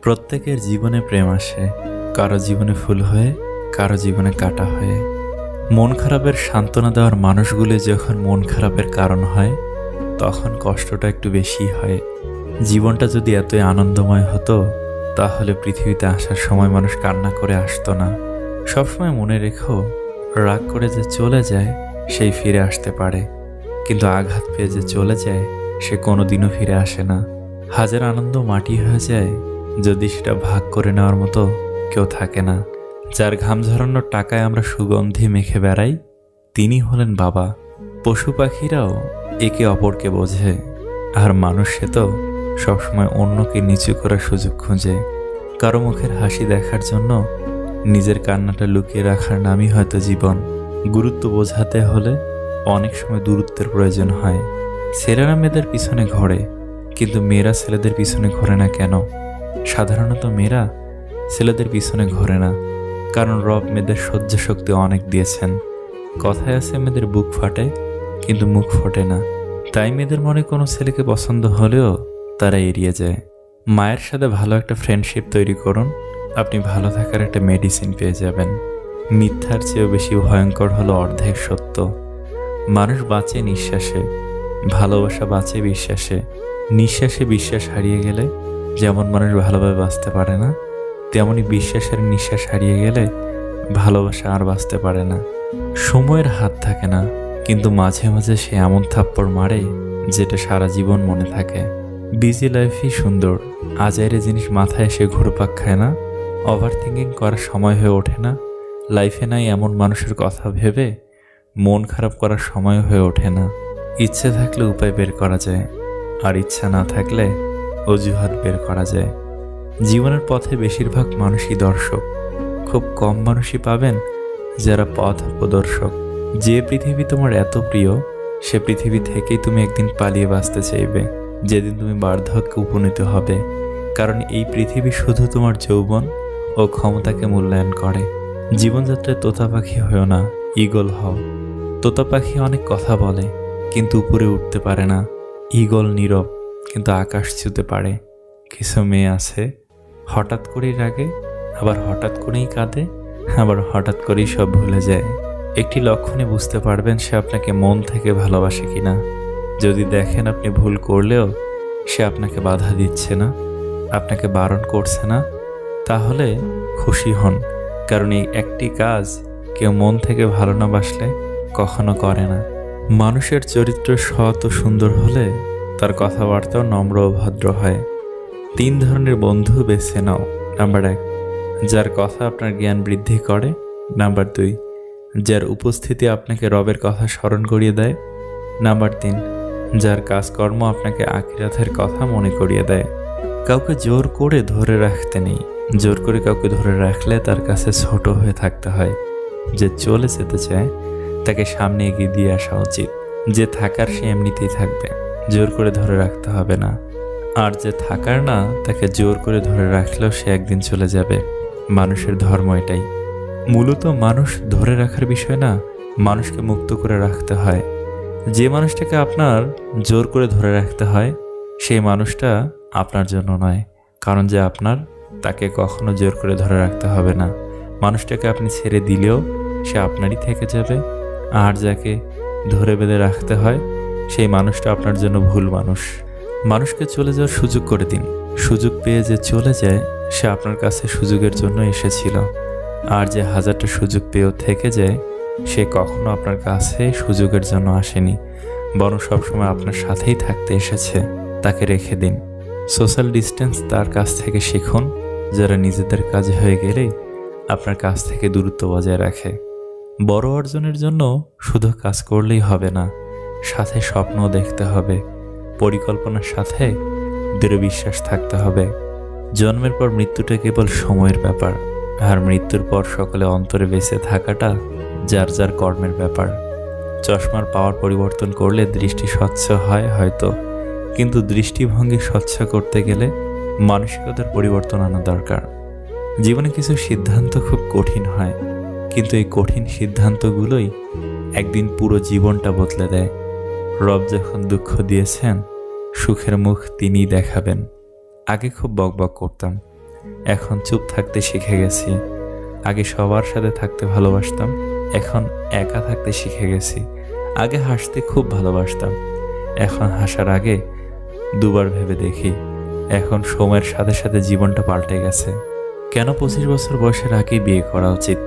প্রত্যেকের জীবনে প্রেম আসে, কারো জীবনে ফুল হয়ে, কারো জীবনে কাঁটা হয়ে। মন খারাপের সান্ত্বনা দেওয়ার মানুষগুলি যখন মন খারাপের কারণ হয়, তখন কষ্টটা একটু বেশিই হয়। জীবনটা যদি এতই আনন্দময় হতো, তাহলে পৃথিবীতে আসার সময় মানুষ কান্না করে আসতো না। সবসময় মনে রেখো, রাগ করে যে চলে যায় সেই ফিরে আসতে পারে, কিন্তু আঘাত পেয়ে যে চলে যায় সে কোনোদিনও ফিরে আসে না। হাজার আনন্দ মাটি হয়ে যায় যদি সেটা ভাগ করে নেওয়ার মতো কেউ থাকে না। যার ঘাম ঝরানোর টাকায় আমরা সুগন্ধি মেখে বেড়াই, তিনি হলেন বাবা। পশু পাখিরাও একে অপরকে বোঝে, আর মানুষ সে তো সবসময় অন্যকে নিচু করার সুযোগ খুঁজে। কারো মুখের হাসি দেখার জন্য নিজের কান্নাটা লুকিয়ে রাখার নামই হয়তো জীবন। গুরুত্ব বোঝাতে হলে অনেক সময় দূরত্বের প্রয়োজন হয়। ছেলেরা মেয়েদের পিছনে ঘোরে, কিন্তু মেয়েরা ছেলেদের পিছনে ঘোরে না কেন? সাধারণত মেয়েরা ছেলেদের পিছনে ঘোরে না, কারণ রব মেয়েদের সহ্য শক্তি অনেক দিয়েছেন। কথায় আছে মেয়েদের বুক ফাটে কিন্তু মুখ ফোটে না। তাই মেয়েদের মনে কোনো ছেলেকে পছন্দ হলেও তারা এড়িয়ে যায়। মায়ের সাথে ভালো একটা ফ্রেন্ডশিপ তৈরি করুন, আপনি ভালো থাকার একটা মেডিসিন পেয়ে যাবেন। মিথ্যার চেয়েও বেশি ভয়ঙ্কর হলো অর্ধেক সত্য। মানুষ বাঁচে নিঃশ্বাসে, ভালোবাসা বাঁচে বিশ্বাসে। নিঃশ্বাসে বিশ্বাস হারিয়ে গেলে যেমন মানুষ ভালোভাবে বাঁচতে পারে না, তেমনি বিশ্বাসের নিঃশ্বাস হারিয়ে গেলে ভালোবাসা আর বাঁচতে পারে না। সময়ের হাত থাকে না, কিন্তু মাঝে মাঝে সে এমন থাপ্পড় মারে যেটা সারা জীবন মনে থাকে। বিজি লাইফই সুন্দর, আজাইরে জিনিস মাথায় এসে ঘুরপাক খায় না। ওভার থিঙ্কিং করার সময় হয়ে ওঠে না। লাইফে নাই এমন মানুষের কথা ভেবে মন খারাপ করার সময় হয়ে ওঠে না। ইচ্ছে থাকলে উপায় বের করা যায়, আর ইচ্ছা না থাকলে অজুহাত বের করা যায়। জীবনের পথে বেশিরভাগ মানুষই দর্শক, খুব কম মানুষই পাবেন যারা পথ প্রদর্শক। যে পৃথিবী তোমার এত প্রিয়, সে পৃথিবী থেকেই তুমি একদিন পালিয়ে বাঁচতে চাইবে, যেদিন তুমি বার্ধক্যে উপনীত হবে। কারণ এই পৃথিবী শুধু তোমার যৌবন ও ক্ষমতাকে মূল্যায়ন করে। জীবনযাত্রায় তোতা পাখি হও না, ঈগল হও। তোতা পাখি অনেক কথা বলে, কিন্তু উপরে উঠতে পারে না। ঈগল নীরব, কিন্তু আকাশ ছুঁতে পারে। কিছু মেয়ে আছে, হঠাৎ করেই রাগে, আবার হঠাৎ করেই কাঁদে, আবার হঠাৎ করেই সব ভুলে যায়। একটি লক্ষণে বুঝতে পারবেন সে আপনাকে মন থেকে ভালোবাসে কিনা। যদি দেখেন আপনি ভুল করলেও সে আপনাকে বাধা দিচ্ছে না, আপনাকে বারণ করছে না, তাহলে খুশি হন। কারণ এই একটি কাজ কেউ মন থেকে ভালো না বাসলে কখনো করে না। মানুষের চরিত্র সৎ ও সুন্দর হলে তার কথাবার্তাও নম্র ও ভদ্র হয়। 3 ধরনের বন্ধু বেছে নাও। নাম্বার 1, যার কথা আপনার জ্ঞান বৃদ্ধি করে। নাম্বার 2, যার উপস্থিতি আপনাকে রবের কথা স্মরণ করিয়ে দেয়। নাম্বার 3, যার কাজকর্ম আপনাকে আখিরাতের কথা মনে করিয়ে দেয়। কাউকে জোর করে ধরে রাখতে নেই। জোর করে কাউকে ধরে রাখলে তার কাছে ছোট হয়ে থাকতে হয়। যে চলে যেতে চায় তাকে সামনে এগিয়ে দিয়ে আসা উচিত। যে থাকার সে এমনিতেই থাকবে, জোর করে ধরে রাখতে হবে না। আর যে থাকার না, তাকে জোর করে ধরে রাখলেও সে একদিন চলে যাবে। মানুষের ধর্ম এটাই। মূলত মানুষ ধরে রাখার বিষয় না, মানুষকে মুক্ত করে রাখতে হয়। যে মানুষটাকে আপনার জোর করে ধরে রাখতে হয়, সেই মানুষটা আপনার জন্য নয়। কারণ যে আপনার, তাকে কখনো জোর করে ধরে রাখতে হবে না। মানুষটাকে আপনি ছেড়ে দিলেও সে আপনারই থেকে যাবে। আর যাকে ধরে বেঁধে রাখতে হয়, সেই মানুষটা আপনার জন্য ভুল মানুষ। মানুষকে চলে যাওয়ার সুযোগ করে দিন। সুযোগ পেয়ে যে চলে যায়, সে আপনার কাছে সুযোগের জন্য এসেছিল। আর যে হাজারটা সুযোগ পেয়েও থেকে যায়, সে কখনো আপনার কাছে সুযোগের জন্য আসেনি, বরং সবসময় আপনার সাথেই থাকতে এসেছে। তাকে রেখে দিন। সোশ্যাল ডিস্টেন্স তার কাছ থেকে শিখুন যারা নিজেদের কাজ হয়ে গেলেই আপনার কাছ থেকে দূরত্ব বজায় রাখে। বড় অর্জনের জন্য শুধু কাজ করলেই হবে না, সাথে স্বপ্নও দেখতে হবে। পরিকল্পনার সাথে দৃঢ় বিশ্বাস থাকতে হবে। জন্মের পর মৃত্যুটা কেবল সময়ের ব্যাপার, আর মৃত্যুর পর সকলে অন্তরে বেঁচে থাকাটা যার যার কর্মের ব্যাপার। চশমার পাওয়ার পরিবর্তন করলে দৃষ্টি স্বচ্ছ হয় হয়তো, কিন্তু দৃষ্টিভঙ্গি স্বচ্ছ করতে গেলে মানসিকতার পরিবর্তন আনা দরকার। জীবনে কিছু সিদ্ধান্ত খুব কঠিন হয়, কিন্তু এই কঠিন সিদ্ধান্তগুলোই একদিন পুরো জীবনটা বদলে দেয়। রব যখন দুঃখ দিয়েছেন, সুখের মুখ তিনিই দেখাবেন। আগে খুব বকবক করতাম, এখন চুপ থাকতে শিখে গেছি। আগে সবার সাথে থাকতে ভালোবাসতাম, এখন একা থাকতে শিখে গেছি। আগে হাসতে খুব ভালোবাসতাম, এখন হাসার আগে দুবার ভেবে দেখি। এখন সময়ের সাথে সাথে জীবনটা পাল্টে গেছে। কেন 25 বছর বয়সের আগেই বিয়ে করা উচিত?